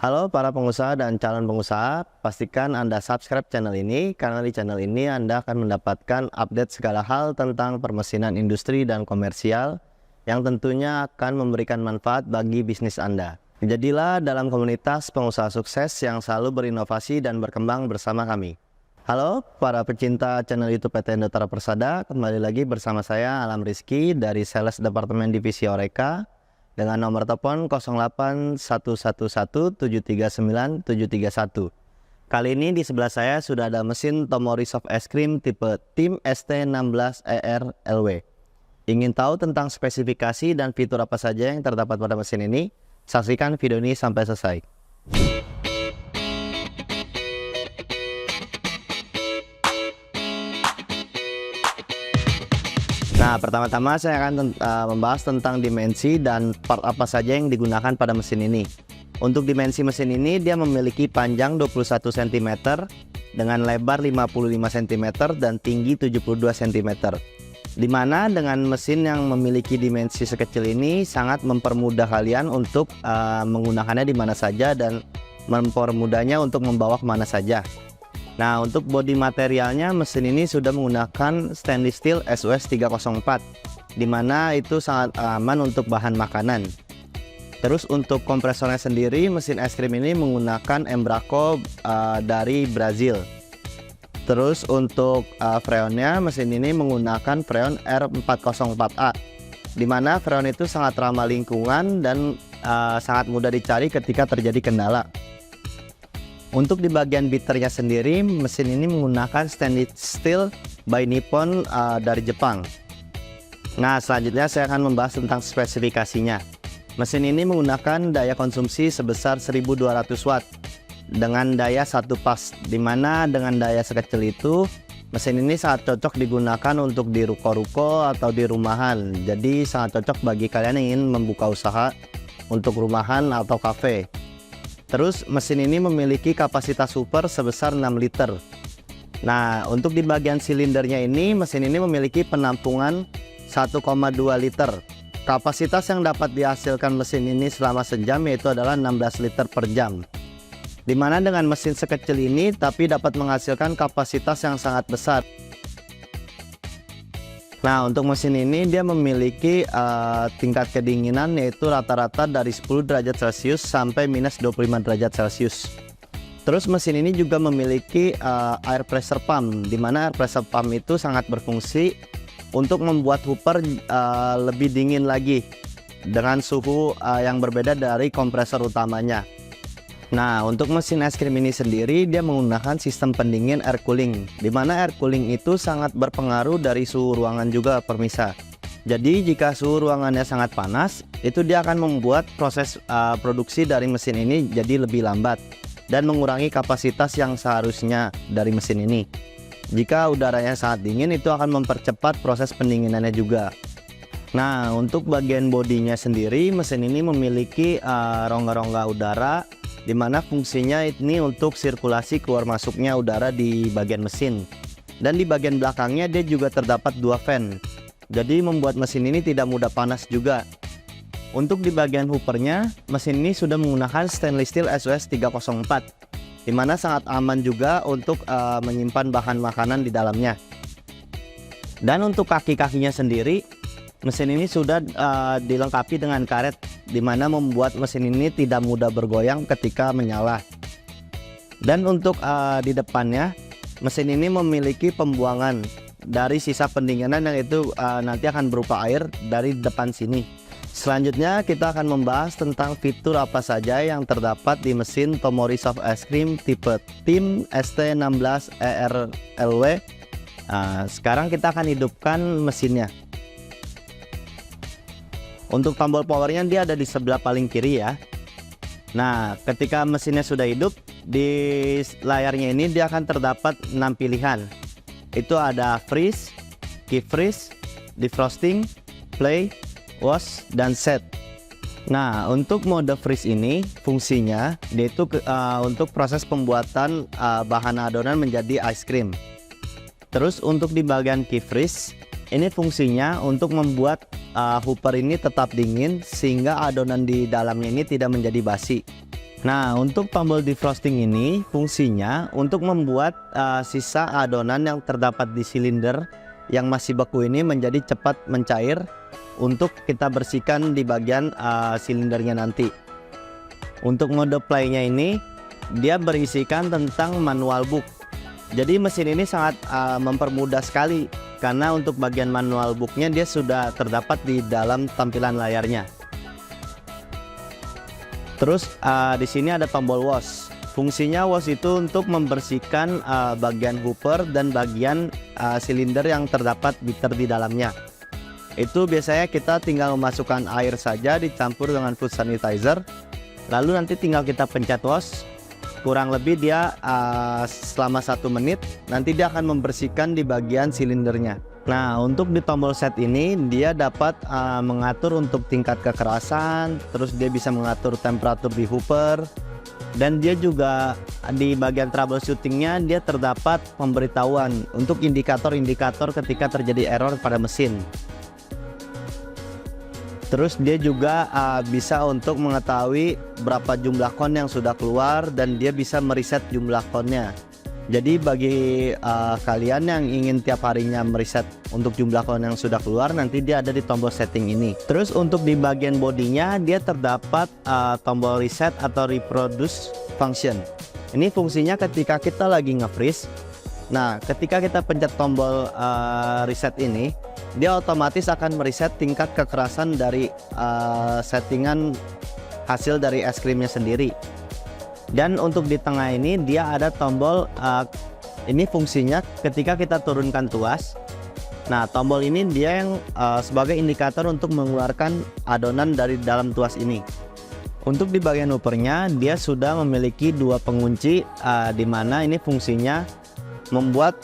Halo para pengusaha dan calon pengusaha, pastikan Anda subscribe channel ini karena di channel ini Anda akan mendapatkan update segala hal tentang permesinan industri dan komersial yang tentunya akan memberikan manfaat bagi bisnis Anda. Jadilah dalam komunitas pengusaha sukses yang selalu berinovasi dan berkembang bersama kami. Halo para pecinta channel YouTube PT Indotara Persada, kembali lagi bersama saya Alam Rizky dari Sales Departemen Divisi Oreca dengan nomor telepon 08111739 731. Kali ini di sebelah saya sudah ada mesin Tomori Soft Ice Cream tipe TIM ST16ER LW. Ingin tahu tentang spesifikasi dan fitur apa saja yang terdapat pada mesin ini? Saksikan video ini sampai selesai. Nah, pertama-tama saya akan membahas tentang dimensi dan part apa saja yang digunakan pada mesin ini. Untuk dimensi mesin ini, dia memiliki panjang 21 cm dengan lebar 55 cm dan tinggi 72 cm. Dimana dengan mesin yang memiliki dimensi sekecil ini sangat mempermudah kalian untuk menggunakannya di mana saja dan mempermudahnya untuk membawa kemana saja. Nah, untuk bodi materialnya mesin ini sudah menggunakan stainless steel SUS 304, dimana itu sangat aman untuk bahan makanan. Terus untuk kompresornya sendiri, mesin es krim ini menggunakan Embraco dari Brazil. Terus untuk freonnya, mesin ini menggunakan freon R404A, dimana freon itu sangat ramah lingkungan dan sangat mudah dicari ketika terjadi kendala. Untuk di bagian beaternya sendiri, mesin ini menggunakan stainless steel by Nippon dari Jepang. Nah, selanjutnya saya akan membahas tentang spesifikasinya. Mesin ini menggunakan daya konsumsi sebesar 1200 watt dengan daya 1 pas, dimana dengan daya sekecil itu mesin ini sangat cocok digunakan untuk di ruko-ruko atau di rumahan. Jadi sangat cocok bagi kalian yang ingin membuka usaha untuk rumahan atau kafe. Terus mesin ini memiliki kapasitas super sebesar 6 liter. Nah, untuk di bagian silindernya ini, mesin ini memiliki penampungan 1,2 liter. Kapasitas yang dapat dihasilkan mesin ini selama sejam yaitu adalah 16 liter per jam. Dimana dengan mesin sekecil ini tapi dapat menghasilkan kapasitas yang sangat besar. Nah, untuk mesin ini dia memiliki tingkat kedinginan yaitu rata-rata dari 10 derajat Celcius sampai minus 25 derajat Celcius. Terus mesin ini juga memiliki air pressure pump, di mana air pressure pump itu sangat berfungsi untuk membuat hooper lebih dingin lagi dengan suhu yang berbeda dari kompresor utamanya. Nah, untuk mesin es krim ini sendiri dia menggunakan sistem pendingin air cooling, di mana air cooling itu sangat berpengaruh dari suhu ruangan juga permisa. Jadi jika suhu ruangannya sangat panas, itu dia akan membuat proses produksi dari mesin ini jadi lebih lambat dan mengurangi kapasitas yang seharusnya dari mesin ini. Jika udaranya sangat dingin, itu akan mempercepat proses pendinginannya juga. Nah, untuk bagian bodinya sendiri, mesin ini memiliki rongga-rongga udara, di mana fungsinya ini untuk sirkulasi keluar masuknya udara di bagian mesin. Dan di bagian belakangnya dia juga terdapat 2 fan, jadi membuat mesin ini tidak mudah panas juga. Untuk di bagian hoopernya, mesin ini sudah menggunakan stainless steel SUS 304, di mana sangat aman juga untuk menyimpan bahan makanan di dalamnya. Dan untuk kaki-kakinya sendiri, mesin ini sudah dilengkapi dengan karet, di mana membuat mesin ini tidak mudah bergoyang ketika menyala. Dan untuk di depannya, mesin ini memiliki pembuangan dari sisa pendinginan yang itu nanti akan berupa air dari depan sini. Selanjutnya kita akan membahas tentang fitur apa saja yang terdapat di mesin Tomori Soft Ice Cream tipe TIM ST16ER LW. Sekarang kita akan hidupkan mesinnya. Untuk tombol powernya dia ada di sebelah paling kiri ya. Nah, ketika mesinnya sudah hidup, di layarnya ini dia akan terdapat 6 pilihan. Itu ada freeze, keep freeze, defrosting, play, wash, dan set. Nah, untuk mode freeze ini fungsinya dia itu untuk proses pembuatan bahan adonan menjadi ice cream. Terus untuk di bagian keep freeze, ini fungsinya untuk membuat hooper ini tetap dingin sehingga adonan di dalamnya ini tidak menjadi basi. Nah, untuk tombol defrosting ini fungsinya untuk membuat sisa adonan yang terdapat di silinder yang masih beku ini menjadi cepat mencair untuk kita bersihkan di bagian silindernya nanti. Untuk mode playnya ini dia berisikan tentang manual book. Jadi mesin ini sangat mempermudah sekali karena untuk bagian manual booknya dia sudah terdapat di dalam tampilan layarnya. Terus di sini ada tombol wash. Fungsinya wash itu untuk membersihkan bagian hooper dan bagian silinder yang terdapat bitter di dalamnya. Itu biasanya kita tinggal memasukkan air saja dicampur dengan food sanitizer, lalu nanti tinggal kita pencet wash. Kurang lebih dia selama 1 menit nanti dia akan membersihkan di bagian silindernya. Nah, untuk di tombol set ini dia dapat mengatur untuk tingkat kekerasan, terus dia bisa mengatur temperatur di hooper, dan dia juga di bagian troubleshootingnya dia terdapat pemberitahuan untuk indikator-indikator ketika terjadi error pada mesin. Terus dia juga bisa untuk mengetahui berapa jumlah kon yang sudah keluar dan dia bisa mereset jumlah konnya. Jadi bagi kalian yang ingin tiap harinya mereset untuk jumlah kon yang sudah keluar, nanti dia ada di tombol setting ini. Terus untuk di bagian bodinya dia terdapat tombol reset atau reproduce function. Ini fungsinya ketika kita lagi nge-freeze. Nah, ketika kita pencet tombol reset ini, dia otomatis akan mereset tingkat kekerasan dari settingan hasil dari es krimnya sendiri. Dan untuk di tengah ini dia ada tombol ini fungsinya ketika kita turunkan tuas. Nah, tombol ini dia yang sebagai indikator untuk mengeluarkan adonan dari dalam tuas ini. Untuk di bagian hoopernya dia sudah memiliki 2 pengunci di mana ini fungsinya membuat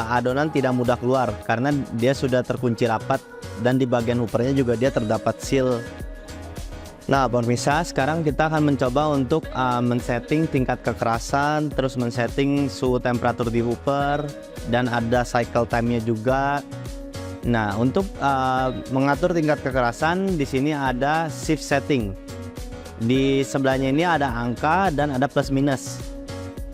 adonan tidak mudah keluar karena dia sudah terkunci rapat, dan di bagian hoopernya juga dia terdapat seal. Nah, pemirsa, sekarang kita akan mencoba untuk men-setting tingkat kekerasan, terus men-setting suhu temperatur di hooper, dan ada cycle time-nya juga. Nah, untuk mengatur tingkat kekerasan di sini ada shift setting. Di sebelahnya ini ada angka dan ada plus minus.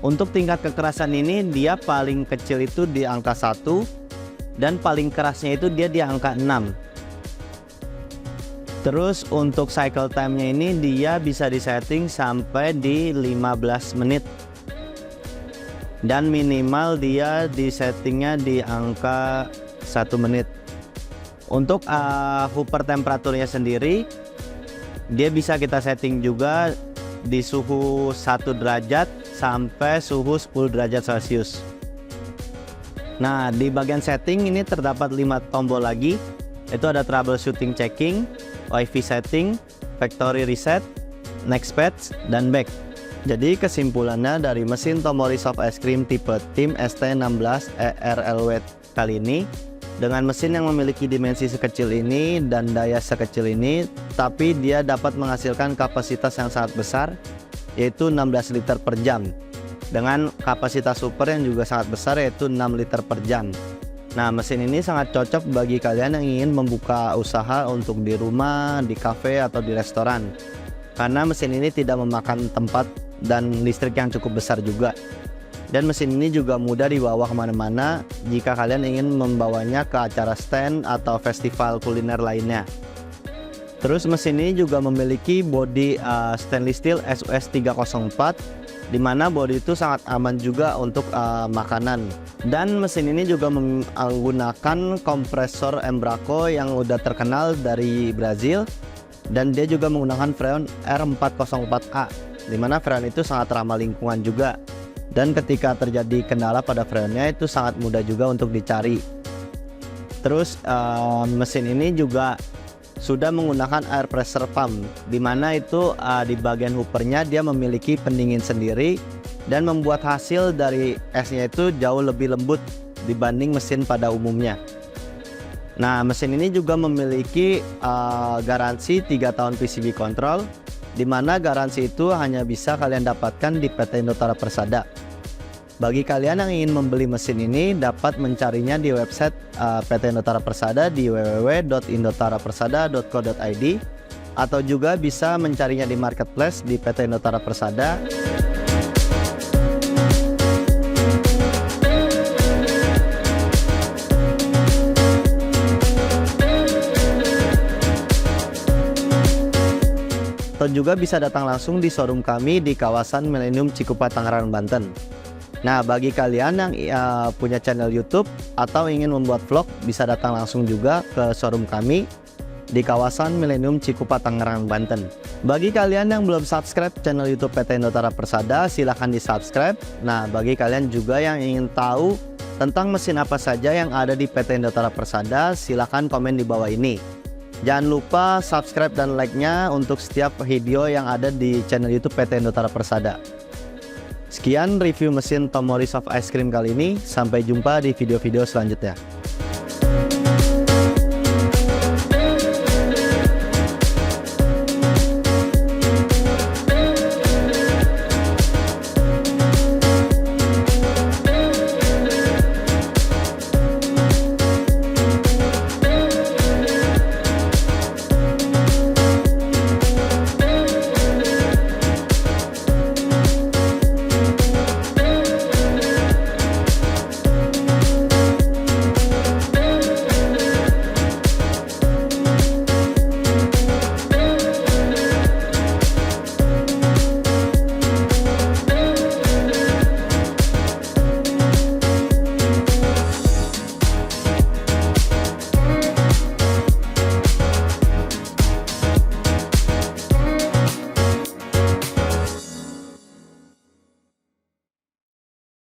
Untuk tingkat kekerasan ini dia paling kecil itu di angka 1 dan paling kerasnya itu dia di angka 6. Terus untuk cycle time-nya ini dia bisa disetting sampai di 15 menit. Dan minimal dia disettingnya di angka 1 menit. Untuk hooper temperaturnya sendiri dia bisa kita setting juga di suhu 1 derajat sampai suhu 10 derajat Celcius. Nah, di bagian setting ini terdapat 5 tombol lagi. Itu ada troubleshooting checking, Wi-Fi setting, factory reset, next patch, dan back. Jadi kesimpulannya dari mesin Tomori Soft Ice Cream tipe TIM ST16 ERLW kali ini, dengan mesin yang memiliki dimensi sekecil ini dan daya sekecil ini, tapi dia dapat menghasilkan kapasitas yang sangat besar, yaitu 16 liter per jam, dengan kapasitas super yang juga sangat besar, yaitu 6 liter per jam. Nah, mesin ini sangat cocok bagi kalian yang ingin membuka usaha untuk di rumah, di kafe, atau di restoran, karena mesin ini tidak memakan tempat dan listrik yang cukup besar juga. Dan mesin ini juga mudah dibawa kemana-mana jika kalian ingin membawanya ke acara stand atau festival kuliner lainnya. Terus mesin ini juga memiliki bodi stainless steel SUS 304, di mana bodi itu sangat aman juga untuk makanan. Dan mesin ini juga menggunakan kompresor Embraco yang udah terkenal dari Brazil, dan dia juga menggunakan freon R404A, di mana freon itu sangat ramah lingkungan juga. Dan ketika terjadi kendala pada freonnya itu sangat mudah juga untuk dicari. Terus mesin ini juga sudah menggunakan air pressure pump, di mana itu di bagian hoopernya dia memiliki pendingin sendiri dan membuat hasil dari esnya itu jauh lebih lembut dibanding mesin pada umumnya. Nah, mesin ini juga memiliki garansi 3 tahun PCB control, di mana garansi itu hanya bisa kalian dapatkan di PT Indotara Persada. Bagi kalian yang ingin membeli mesin ini dapat mencarinya di website PT Indotara Persada di www.indotarapersada.co.id, atau juga bisa mencarinya di marketplace di PT Indotara Persada. Atau juga bisa datang langsung di showroom kami di kawasan Millennium Cikupa, Tangerang, Banten. Nah, bagi kalian yang punya channel YouTube atau ingin membuat vlog, bisa datang langsung juga ke showroom kami di kawasan Millennium Cikupa, Tangerang, Banten. Bagi kalian yang belum subscribe channel YouTube PT Indotara Persada, silahkan di subscribe. Nah, bagi kalian juga yang ingin tahu tentang mesin apa saja yang ada di PT Indotara Persada, silahkan komen di bawah ini. Jangan lupa subscribe dan like-nya untuk setiap video yang ada di channel YouTube PT Indotara Persada. Sekian review mesin Tom Morris Soft Ice Cream kali ini. Sampai jumpa di video-video selanjutnya.